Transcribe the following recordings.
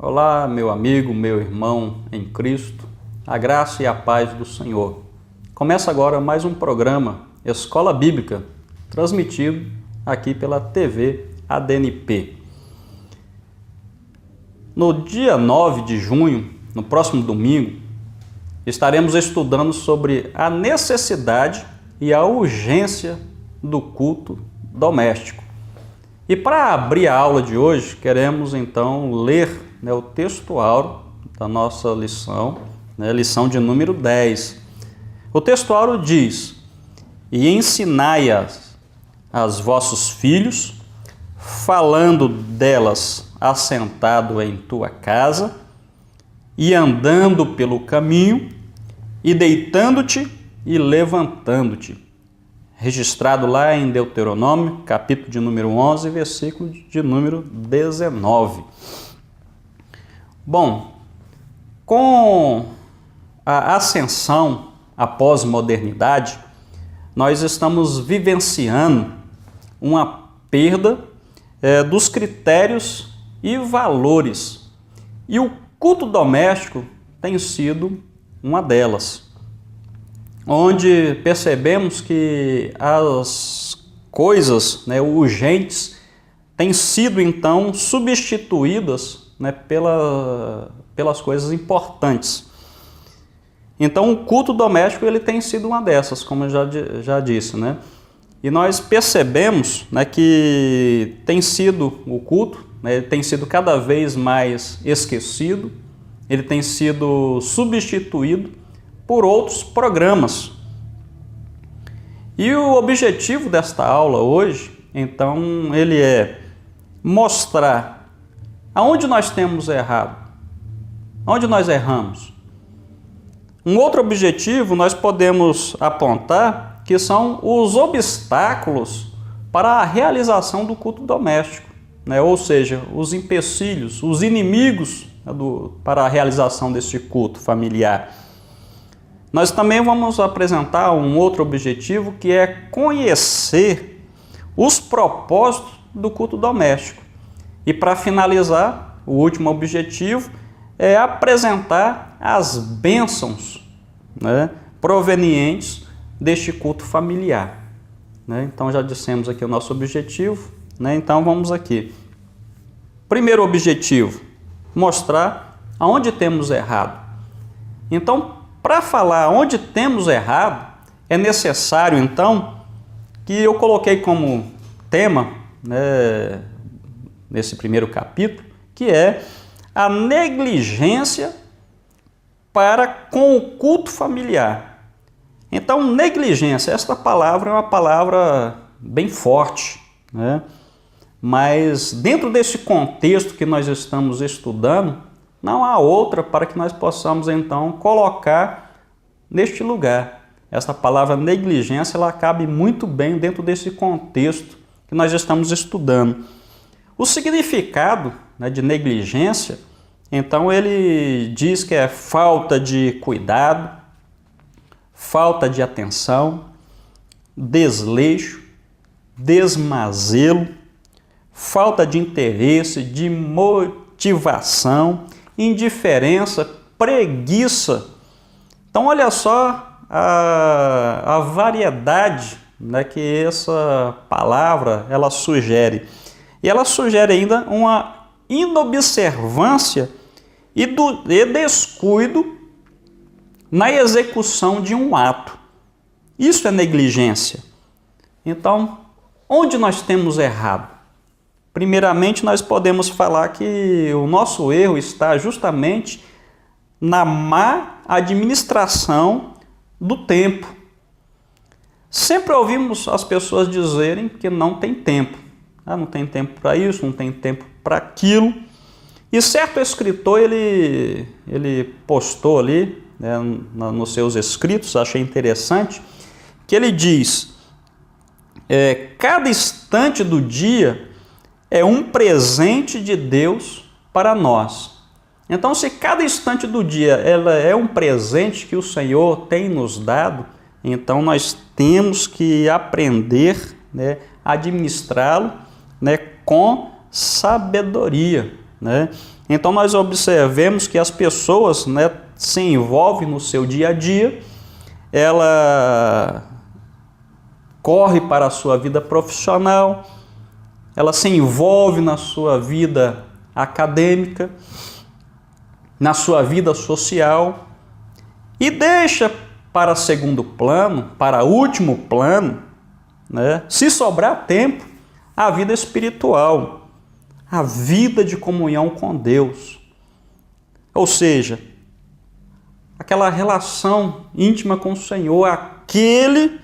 Olá, meu amigo, meu irmão em Cristo, a graça e a paz do Senhor. Começa agora mais um programa Escola Bíblica, transmitido aqui pela TV ADNP. No dia 9 de junho, no próximo domingo, estaremos estudando sobre a necessidade e a urgência do culto doméstico. E para abrir a aula de hoje, queremos então ler o texto áureo da nossa lição, lição de número 10. O texto áureo diz: E ensinai-as aos vossos filhos, falando delas assentado em tua casa, e andando pelo caminho, e deitando-te e levantando-te. Registrado lá em Deuteronômio, capítulo de número 11, versículo de número 19. Bom, com a ascensão à pós-modernidade, nós estamos vivenciando uma perda dos critérios e valores. E o culto doméstico tem sido uma delas, onde percebemos que as coisas urgentes têm sido então substituídas pelas coisas importantes. Então o culto doméstico ele tem sido uma dessas, como eu já disse, E nós percebemos que tem sido o culto, ele tem sido cada vez mais esquecido, ele tem sido substituído por outros programas. E o objetivo desta aula hoje, então, ele é mostrar aonde nós temos errado, onde nós erramos. Um outro objetivo nós podemos apontar que são os obstáculos para a realização do culto doméstico, ou seja, os empecilhos, os inimigos para a realização deste culto familiar. Nós também vamos apresentar um outro objetivo que é conhecer os propósitos do culto doméstico. E para finalizar, o último objetivo é apresentar as bênçãos provenientes deste culto familiar. Então já dissemos aqui o nosso objetivo, então vamos aqui. Primeiro objetivo, mostrar aonde temos errado. Então, para falar onde temos errado, é necessário então que eu coloquei como tema, nesse primeiro capítulo, que é a negligência para com o culto familiar. Então, negligência, esta palavra é uma palavra bem forte, Mas dentro desse contexto que nós estamos estudando, não há outra para que nós possamos então colocar neste lugar. Essa palavra negligência, ela cabe muito bem dentro desse contexto que nós estamos estudando. O significado de negligência, então ele diz que é falta de cuidado, falta de atenção, desleixo, desmazelo, falta de interesse, de motivação, indiferença, preguiça. Então olha só a variedade que essa palavra ela sugere. E ela sugere ainda uma inobservância e descuido na execução de um ato. Isso é negligência. Então, onde nós temos errado? Primeiramente, nós podemos falar que o nosso erro está justamente na má administração do tempo. Sempre ouvimos as pessoas dizerem que não tem tempo. Não tem tempo para isso, não tem tempo para aquilo. E certo escritor, ele postou ali, nos seus escritos, achei interessante, que ele diz, cada instante do dia é um presente de Deus para nós. Então, se cada instante do dia ela é um presente que o Senhor tem nos dado, então nós temos que aprender a administrá-lo com sabedoria. né? Então nós observemos que as pessoas, né, se envolvem no seu dia a dia, ela corre para a sua vida profissional, ela se envolve na sua vida acadêmica, na sua vida social e deixa para segundo plano, para último plano, né, se sobrar tempo, a vida espiritual, a vida de comunhão com Deus. Ou seja, aquela relação íntima com o Senhor, aquele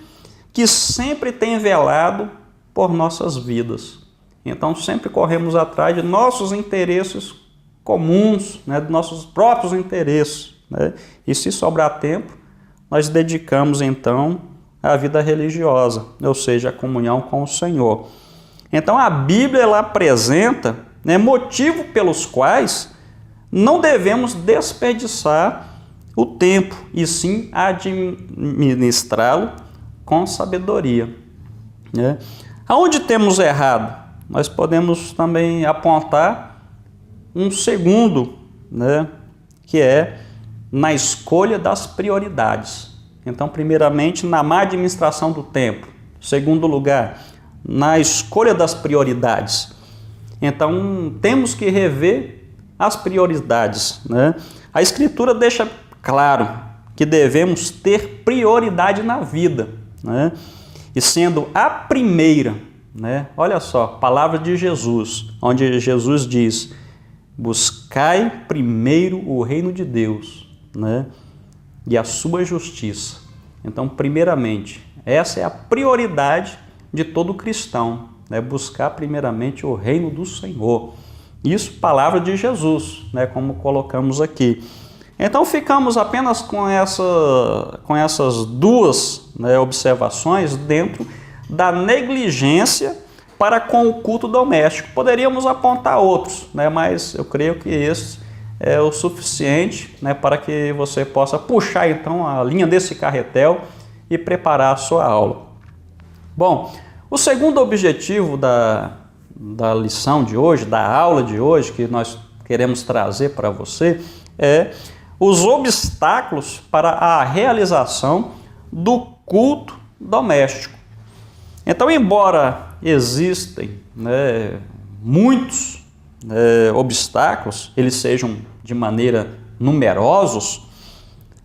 que sempre tem velado por nossas vidas. Então sempre corremos atrás de nossos interesses comuns, né, de nossos próprios interesses, né? E se sobrar tempo, nós dedicamos então à vida religiosa, ou seja, a comunhão com o Senhor. Então a Bíblia ela apresenta, né, motivos pelos quais não devemos desperdiçar o tempo, e sim administrá-lo com sabedoria, né? Aonde temos errado? Nós podemos também apontar um segundo, né, que é na escolha das prioridades. Então, primeiramente, na má administração do tempo. Segundo lugar, na escolha das prioridades. Então, temos que rever as prioridades, né? A Escritura deixa claro que devemos ter prioridade na vida, né? E sendo a primeira, né? Olha só, palavra de Jesus, onde Jesus diz: buscai primeiro o reino de Deus, né, e a sua justiça. Então, primeiramente, essa é a prioridade de todo cristão, né, buscar primeiramente o reino do Senhor. Isso, palavra de Jesus, né, como colocamos aqui. Então, ficamos apenas com essas duas, né, observações dentro da negligência para com o culto doméstico. Poderíamos apontar outros, né, mas eu creio que esse é o suficiente, né, para que você possa puxar então a linha desse carretel e preparar a sua aula. Bom, o segundo objetivo da lição de hoje, da aula de hoje, que nós queremos trazer para você, é os obstáculos para a realização do culto doméstico. Então, embora existem, né, muitos obstáculos, eles sejam de maneira numerosos,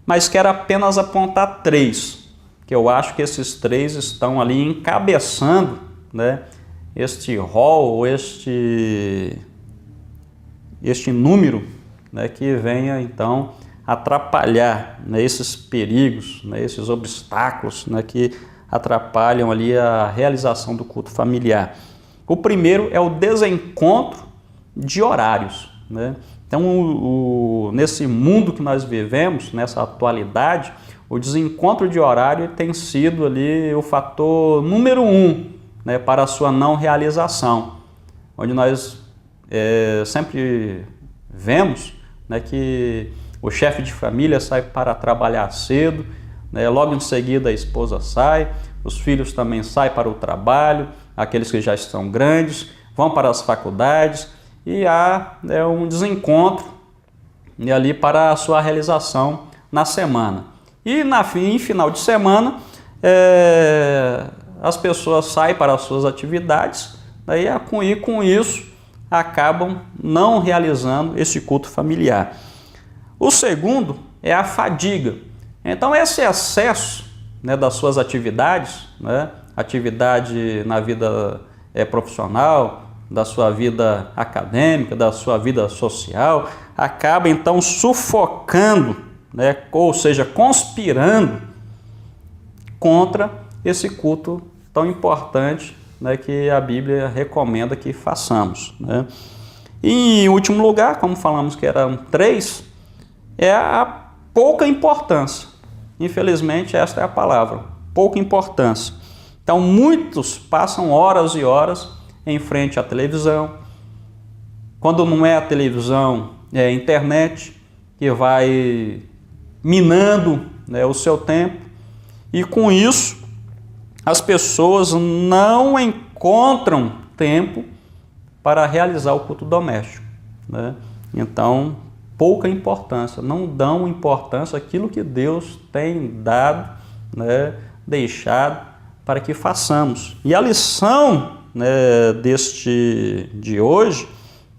mas quero apenas apontar três, que eu acho que esses três estão ali encabeçando, né, este rol, este número, né, que venha então atrapalhar, né, esses perigos, né, esses obstáculos, né, que atrapalham ali a realização do culto familiar. O primeiro é o desencontro de horários, né? Então, nesse mundo que nós vivemos, nessa atualidade, o desencontro de horário tem sido ali o fator número 1, né, para a sua não realização, onde nós sempre vemos, né, que o chefe de família sai para trabalhar cedo, né, logo em seguida a esposa sai, os filhos também saem para o trabalho, aqueles que já estão grandes vão para as faculdades e há um desencontro, né, ali para a sua realização na semana. E em final de semana as pessoas saem para as suas atividades, né, e com isso acabam não realizando esse culto familiar. O segundo é a fadiga. Então, esse excesso, né, das suas atividades, né, atividade na vida profissional, da sua vida acadêmica, da sua vida social, acaba então sufocando, né, ou seja, conspirando contra esse culto tão importante, né, que a Bíblia recomenda que façamos, né? E em último lugar, como falamos que eram três, é a pouca importância. Infelizmente, esta é a palavra, pouca importância. Então, muitos passam horas e horas em frente à televisão. Quando não é a televisão, é a internet, que vai minando, né, o seu tempo. E com isso, as pessoas não encontram tempo para realizar o culto doméstico. né? Então, pouca importância, não dão importância àquilo que Deus tem dado, né, deixado para que façamos. E a lição, né, de hoje,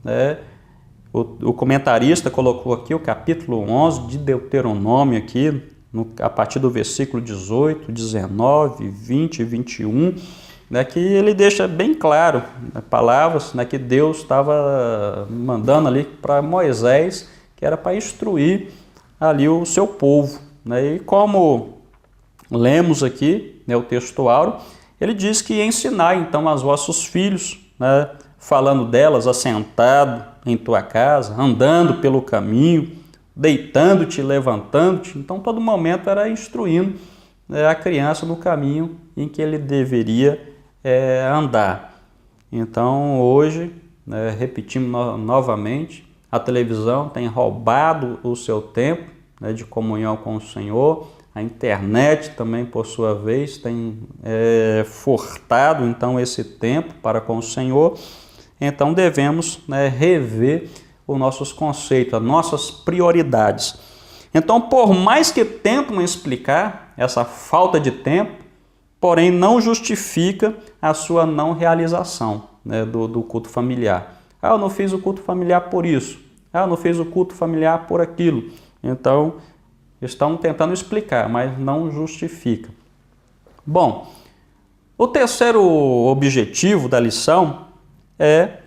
né, o comentarista colocou aqui o capítulo 11 de Deuteronômio aqui, a partir do versículo 18, 19, 20 e 21, né, que ele deixa bem claro, né, palavras, né, que Deus estava mandando ali para Moisés, que era para instruir ali o seu povo, né? E como lemos aqui, né, o texto áureo, ele diz que ensinar então aos vossos filhos, né, falando delas assentado em tua casa, andando pelo caminho, deitando-te, levantando-te. Então, todo momento era instruindo, né, a criança no caminho em que ele deveria andar. Então, hoje, né, repetindo novamente, a televisão tem roubado o seu tempo, né, de comunhão com o Senhor. A internet também, por sua vez, tem furtado então esse tempo para com o Senhor. Então devemos, né, rever os nossos conceitos, as nossas prioridades. Então, por mais que tentam explicar essa falta de tempo, porém não justifica a sua não realização, né, do culto familiar. Ah, eu não fiz o culto familiar por isso. Ah, eu não fiz o culto familiar por aquilo. Então, estão tentando explicar, mas não justifica. Bom, o terceiro objetivo da lição é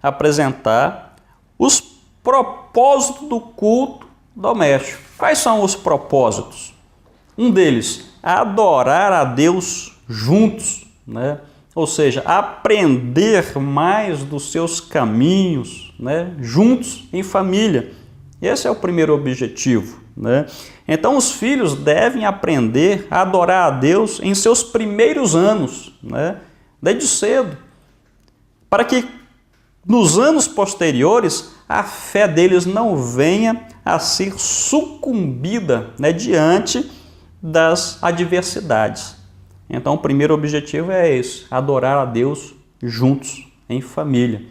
apresentar os propósitos do culto doméstico. Quais são os propósitos? Um deles, adorar a Deus juntos, né? Ou seja, aprender mais dos seus caminhos, né, juntos, em família. Esse é o primeiro objetivo, né? Então, os filhos devem aprender a adorar a Deus em seus primeiros anos, né, desde cedo, para que nos anos posteriores a fé deles não venha a ser sucumbida, né, diante das adversidades. Então, o primeiro objetivo é esse, adorar a Deus juntos, em família.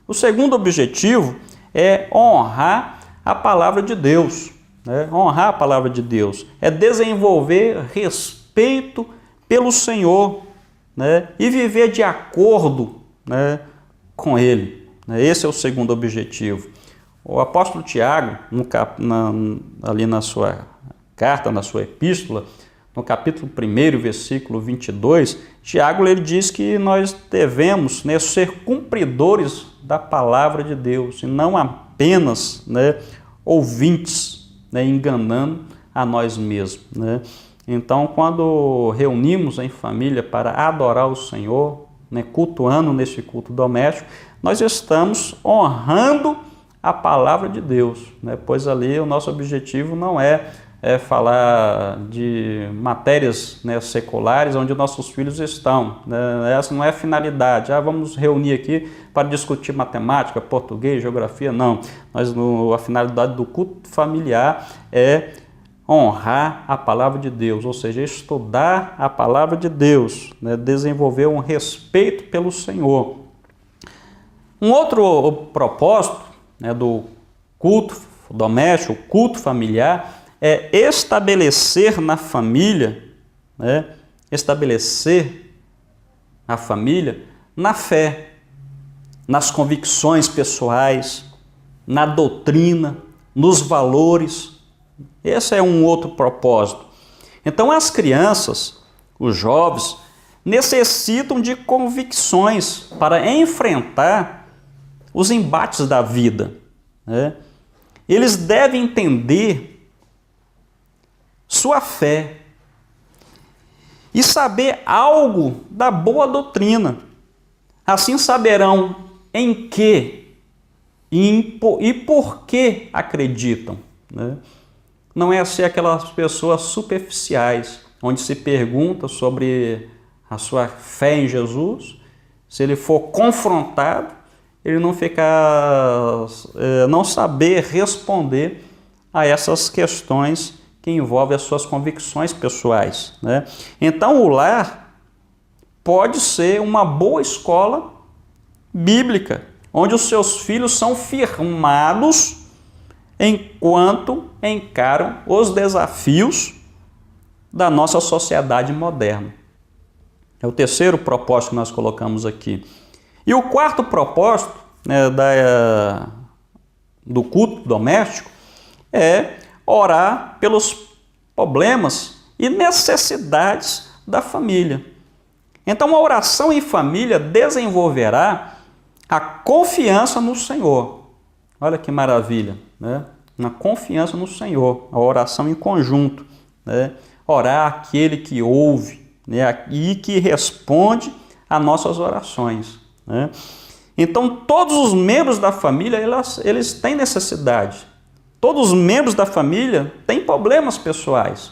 O segundo objetivo é honrar a palavra de Deus, né? Honrar a palavra de Deus é desenvolver respeito pelo Senhor, né, e viver de acordo, né, com Ele. Esse é o segundo objetivo. O apóstolo Tiago, ali na sua carta, na sua epístola, no capítulo 1, versículo 22, Tiago ele diz que nós devemos, né, ser cumpridores da palavra de Deus e não apenas, né, ouvintes, né, enganando a nós mesmos, né? Então, quando reunimos em família para adorar o Senhor, né, cultuando nesse culto doméstico, nós estamos honrando a palavra de Deus, né? Pois ali o nosso objetivo não é falar de matérias, né, seculares onde nossos filhos estão, né? Essa não é a finalidade. Vamos reunir aqui para discutir matemática, português, geografia. Não. A finalidade do culto familiar é honrar a palavra de Deus, ou seja, estudar a palavra de Deus, né? Desenvolver um respeito pelo Senhor. Um outro propósito, né, do culto doméstico, o culto familiar, é estabelecer na família, né, estabelecer a família na fé, nas convicções pessoais, na doutrina, nos valores. Esse é um outro propósito. Então, as crianças, os jovens, necessitam de convicções para enfrentar os embates da vida, né? Eles devem entender sua fé e saber algo da boa doutrina. Assim saberão em que e por que acreditam, né? Não é ser aquelas pessoas superficiais, onde se pergunta sobre a sua fé em Jesus, se ele for confrontado, ele não saber responder a essas questões que envolvem as suas convicções pessoais, né? Então, o lar pode ser uma boa escola bíblica, onde os seus filhos são firmados enquanto encaram os desafios da nossa sociedade moderna. É o terceiro propósito que nós colocamos aqui. E o quarto propósito, né, do culto doméstico é orar pelos problemas e necessidades da família. Então, a oração em família desenvolverá a confiança no Senhor. Olha que maravilha, né? Uma confiança no Senhor, a oração em conjunto, né? Orar aquele que ouve, né? E que responde a nossas orações, né? Então, todos os membros da família, eles têm necessidade. Todos os membros da família têm problemas pessoais.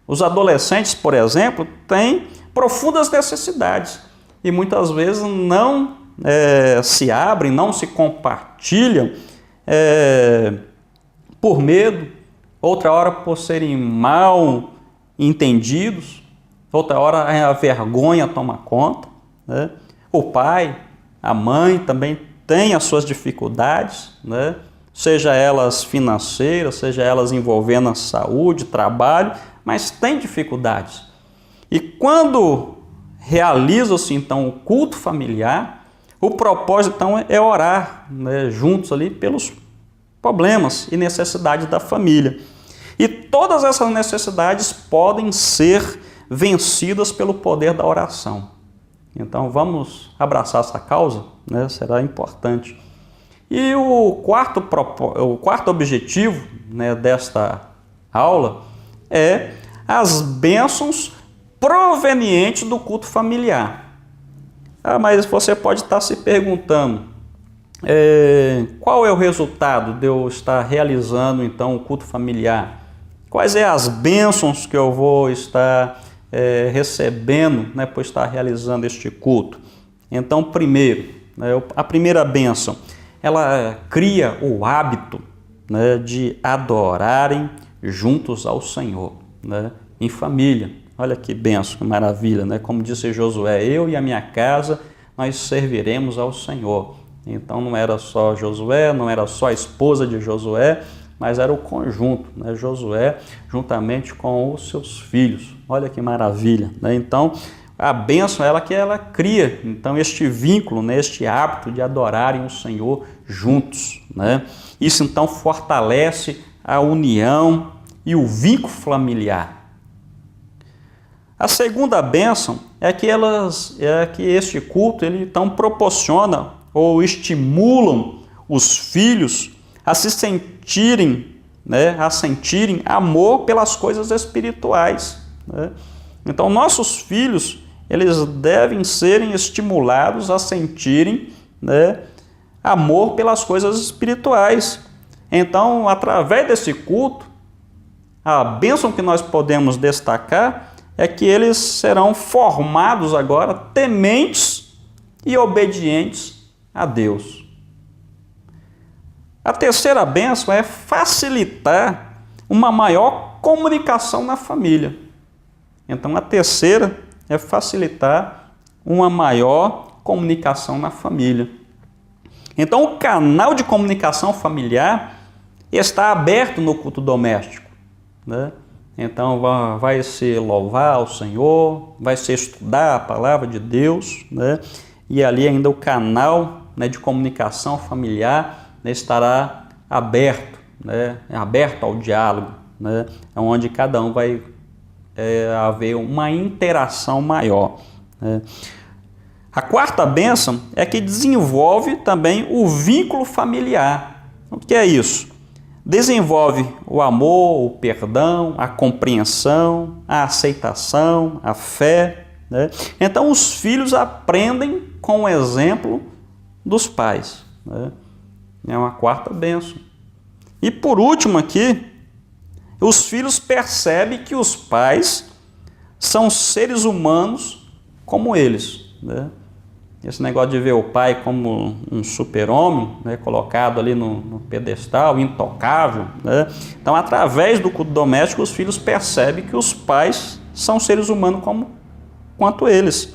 Os adolescentes, por exemplo, têm profundas necessidades e muitas vezes não se abrem, não se compartilham por medo, outra hora por serem mal entendidos, outra hora a vergonha toma conta, né? O pai, a mãe também têm as suas dificuldades, né? Seja elas financeiras, seja elas envolvendo a saúde, trabalho, mas tem dificuldades. E quando realiza-se então o culto familiar, o propósito então é orar, né, juntos ali pelos problemas e necessidades da família. E todas essas necessidades podem ser vencidas pelo poder da oração. Então vamos abraçar essa causa, né? Será importante. E o quarto objetivo, né, desta aula é as bênçãos provenientes do culto familiar. Mas você pode estar se perguntando, qual é o resultado de eu estar realizando então o culto familiar? Quais são as bênçãos que eu vou estar recebendo, né, por estar realizando este culto? Então, primeiro, né, a primeira bênção, ela cria o hábito, né, de adorarem juntos ao Senhor, né, em família. Olha que bênção, que maravilha, né? Como disse Josué, eu e a minha casa, nós serviremos ao Senhor. Então não era só Josué, não era só a esposa de Josué, mas era o conjunto, né? Josué juntamente com os seus filhos. Olha que maravilha, né? Então a bênção é ela que ela cria, então, este vínculo, né? Este hábito de adorarem o Senhor juntos, né? Isso então fortalece a união e o vínculo familiar. A segunda bênção é que este culto ele então proporciona ou estimulam os filhos a se sentirem, né, a sentirem amor pelas coisas espirituais, né? Então nossos filhos eles devem serem estimulados a sentirem, né, amor pelas coisas espirituais. Então, através desse culto, a bênção que nós podemos destacar é que eles serão formados agora tementes e obedientes a Deus. A terceira bênção é facilitar uma maior comunicação na família. Então, a terceira é facilitar uma maior comunicação na família. Então, o canal de comunicação familiar está aberto no culto doméstico, né? Então, vai ser louvar ao Senhor, vai ser estudar a palavra de Deus, né? E ali ainda o canal, né, de comunicação familiar, né, estará aberto, né? Aberto ao diálogo, né? Onde cada um vai haver uma interação maior, né? A quarta bênção é que desenvolve também o vínculo familiar. O que é isso? Desenvolve o amor, o perdão, a compreensão, a aceitação, a fé, né? Então os filhos aprendem com o exemplo dos pais, né? É uma quarta bênção. E por último aqui, os filhos percebem que os pais são seres humanos como eles, né? Esse negócio de ver o pai como um super-homem, né, colocado ali no pedestal, intocável, né? Então, através do culto doméstico, os filhos percebem que os pais são seres humanos quanto eles.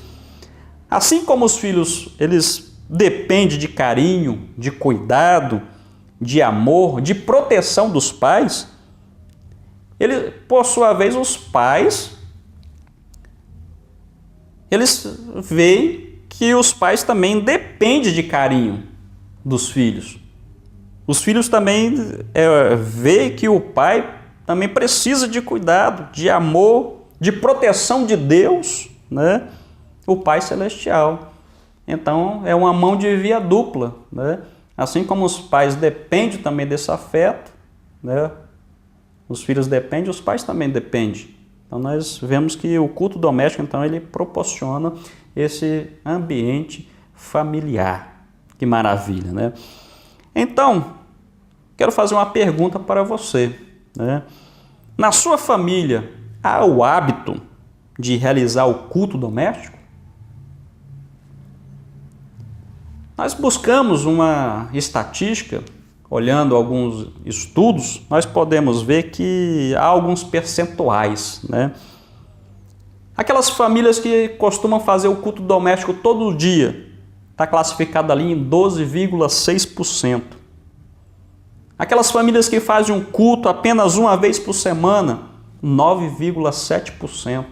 Assim como os filhos eles depende de carinho, de cuidado, de amor, de proteção dos pais, por sua vez, os pais, eles veem que os pais também dependem de carinho dos filhos. Os filhos também veem que o pai também precisa de cuidado, de amor, de proteção de Deus, né? O Pai Celestial. Então, é uma mão de via dupla, né? Assim como os pais dependem também desse afeto, né? Os filhos dependem, os pais também dependem. Então, nós vemos que o culto doméstico, então, ele proporciona esse ambiente familiar. Que maravilha, né? Então, quero fazer uma pergunta para você, né? Na sua família, há o hábito de realizar o culto doméstico? Nós buscamos uma estatística, olhando alguns estudos, nós podemos ver que há alguns percentuais, né? Aquelas famílias que costumam fazer o culto doméstico todo dia, está classificado ali em 12,6%. Aquelas famílias que fazem um culto apenas uma vez por semana, 9,7%.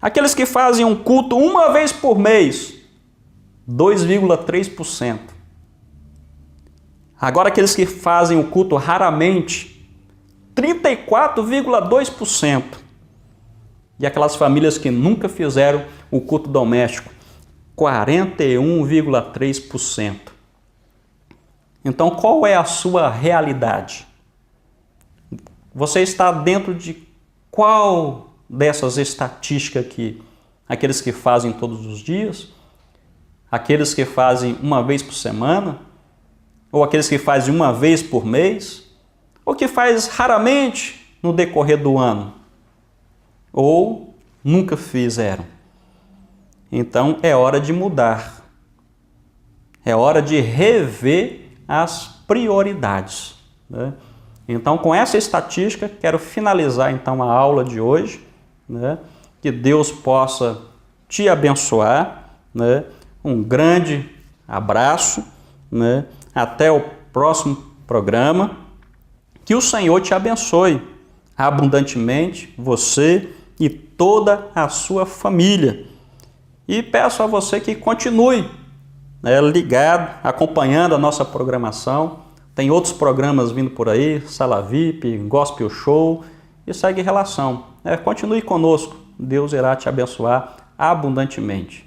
Aqueles que fazem um culto uma vez por mês, 2,3%. Agora, aqueles que fazem o culto raramente, 34,2%. E aquelas famílias que nunca fizeram o culto doméstico, 41,3%. Então, qual é a sua realidade? Você está dentro de qual dessas estatísticas aqui? Aqueles que fazem todos os dias? Aqueles que fazem uma vez por semana? Ou aqueles que fazem uma vez por mês? Ou que faz raramente no decorrer do ano? Ou nunca fizeram? Então é hora de mudar. É hora de rever as prioridades, né? Então, com essa estatística, quero finalizar então a aula de hoje, né? Que Deus possa te abençoar, né? Um grande abraço, né? Até o próximo programa. Que o Senhor te abençoe abundantemente, você e toda a sua família. E peço a você que continue, né, ligado, acompanhando a nossa programação. Tem outros programas vindo por aí, Sala VIP, Gospel Show, e segue relação. Continue conosco, Deus irá te abençoar abundantemente.